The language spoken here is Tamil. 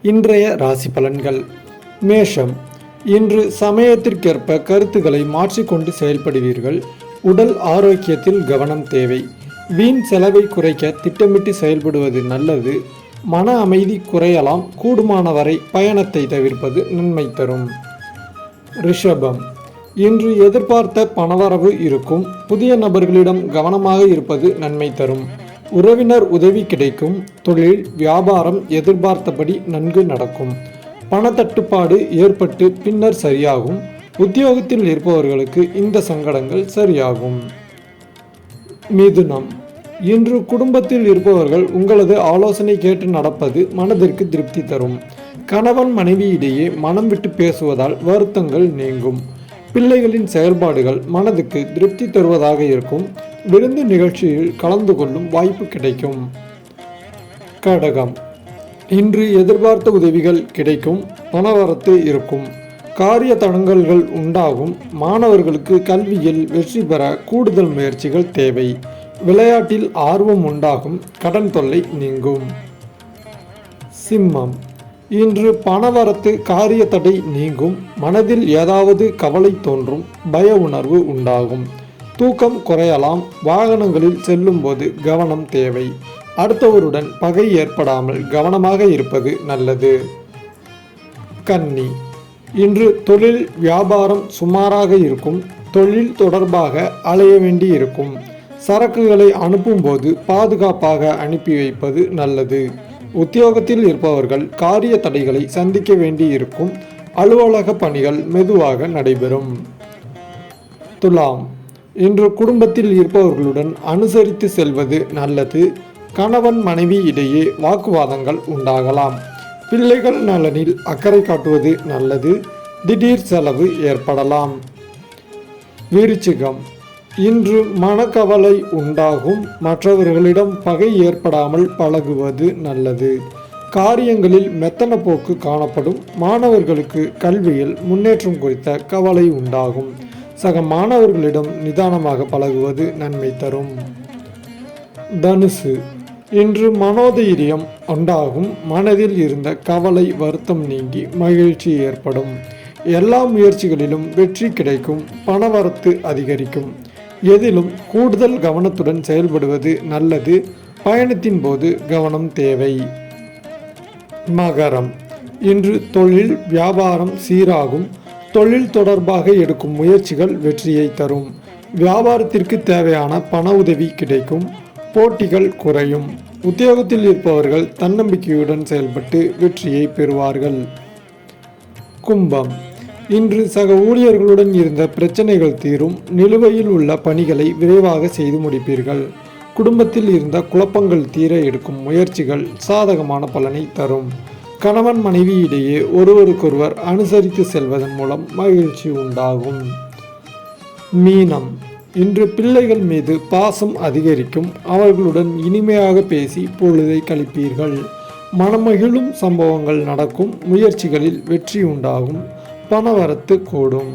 இன்றைய ராசி பலன்கள். மேஷம். இன்று சமயத்திற்கேற்ப கருத்துக்களை மாற்றிக்கொண்டு செயல்படுவீர்கள். உடல் ஆரோக்கியத்தில் கவனம் தேவை. வீண் செலவை குறைக்க திட்டமிட்டு செயல்படுவது நல்லது. மன அமைதி குறையலாம். கூடுமானவரை பயணத்தை தவிர்ப்பது நன்மை தரும். ரிஷபம். இன்று எதிர்பார்த்த பணவரவு இருக்கும். புதிய நபர்களிடம் கவனமாக இருப்பது நன்மை தரும். உறவினர் உதவி கிடைக்கும். தொழில் வியாபாரம் எதிர்பார்த்தபடி நன்கு நடக்கும். பணத்தட்டுப்பாடு ஏற்பட்டு பின்னர் சரியாகும். உத்தியோகத்தில் இருப்பவர்களுக்கு இந்த சங்கடங்கள் சரியாகும். மிதுனம். இன்று குடும்பத்தில் இருப்பவர்கள் உங்களது ஆலோசனை கேட்டு நடப்பது மனதிற்கு திருப்தி தரும். கணவன் மனைவியிடையே மனம் விட்டு பேசுவதால் வருத்தங்கள் நீங்கும். பிள்ளைகளின் செயல்பாடுகள் மனதுக்கு திருப்தி தருவதாக இருக்கும். விருந்து நிகழ்ச்சியில் கலந்து கொள்ளும் வாய்ப்பு கிடைக்கும். கடகம். இன்று எதிர்பார்த்த உதவிகள் கிடைக்கும். பணவரத்து இருக்கும். காரிய தடங்கல்கள் உண்டாகும். மாணவர்களுக்கு கல்வியில் வெற்றி பெற கூடுதல் முயற்சிகள் தேவை. விளையாட்டில் ஆர்வம் உண்டாகும். கடன் தொல்லை நீங்கும். சிம்மம். இன்று பணவரத்து காரிய தடை நீங்கும். மனதில் ஏதாவது கவலை தோன்றும். பய உணர்வு உண்டாகும். தூக்கம் குறையலாம். வாகனங்களில் செல்லும் போது கவனம் தேவை. அடுத்தவருடன் பகை ஏற்படாமல் கவனமாக இருப்பது நல்லது. கன்னி. இன்று தொழில் வியாபாரம் சுமாராக இருக்கும். தொழில் தொடர்பாக அலைய வேண்டி இருக்கும். சரக்குகளை அனுப்பும்போது பாதுகாப்பாக அனுப்பி வைப்பது நல்லது. உத்தியோகத்தில் இருப்பவர்கள் காரிய தடைகளை சந்திக்க வேண்டி இருக்கும். அலுவலக பணிகள் மெதுவாக நடைபெறும். துலாம். இன்று குடும்பத்தில் இருப்பவர்களுடன் அனுசரித்து செல்வது நல்லது. கணவன் மனைவி இடையே வாக்குவாதங்கள் உண்டாகலாம். பிள்ளைகள் நலனில் அக்கறை காட்டுவது நல்லது. திடீர் செலவு ஏற்படலாம். விருச்சிகம். இன்று மனக்கவலை உண்டாகும். மற்றவர்களிடம் பகை ஏற்படாமல் பழகுவது நல்லது. காரியங்களில் மெத்தன போக்கு காணப்படும். மாணவர்களுக்கு கல்வியில் முன்னேற்றம் குறித்த கவலை உண்டாகும். சக மாணவர்களிடம் நிதானமாக பழகுவது நன்மை தரும். தனுசு. இன்று மனோதைரியம் உண்டாகும். மனதில் இருந்த கவலை வருத்தம் நீங்கி மகிழ்ச்சி ஏற்படும். எல்லா முயற்சிகளிலும் வெற்றி கிடைக்கும். பணவரத்து அதிகரிக்கும். எதிலும் கூடுதல் கவனத்துடன் செயல்படுவது நல்லது. பயணத்தின் போது கவனம் தேவை. மகரம். இன்று தொழில் வியாபாரம் சீராகும். தொழில் தொடர்பாக எடுக்கும் முயற்சிகள் வெற்றியை தரும். வியாபாரத்திற்கு தேவையான பண உதவி கிடைக்கும். போட்டிகள் குறையும். உத்தியோகத்தில் இருப்பவர்கள் தன்னம்பிக்கையுடன் செயல்பட்டு வெற்றியை பெறுவார்கள். கும்பம். இன்று சக ஊழியர்களுடன் இருந்த பிரச்சனைகள் தீரும். நிலுவையில் உள்ள பணிகளை விரைவாக செய்து முடிப்பீர்கள். குடும்பத்தில் இருந்த குழப்பங்கள் தீர எடுக்கும் முயற்சிகள் சாதகமான பலனை தரும். கணவன் மனைவி இடையே ஒருவருக்கொருவர் அனுசரித்து செல்வதன் மூலம் மகிழ்ச்சி உண்டாகும். மீனம். இன்று பிள்ளைகள் மீது பாசம் அதிகரிக்கும். அவர்களுடன் இனிமையாக பேசி பொழுதை கழிப்பீர்கள். மனமகிழும் சம்பவங்கள் நடக்கும். முயற்சிகளில் வெற்றி உண்டாகும். பணவரத்து கூடும்.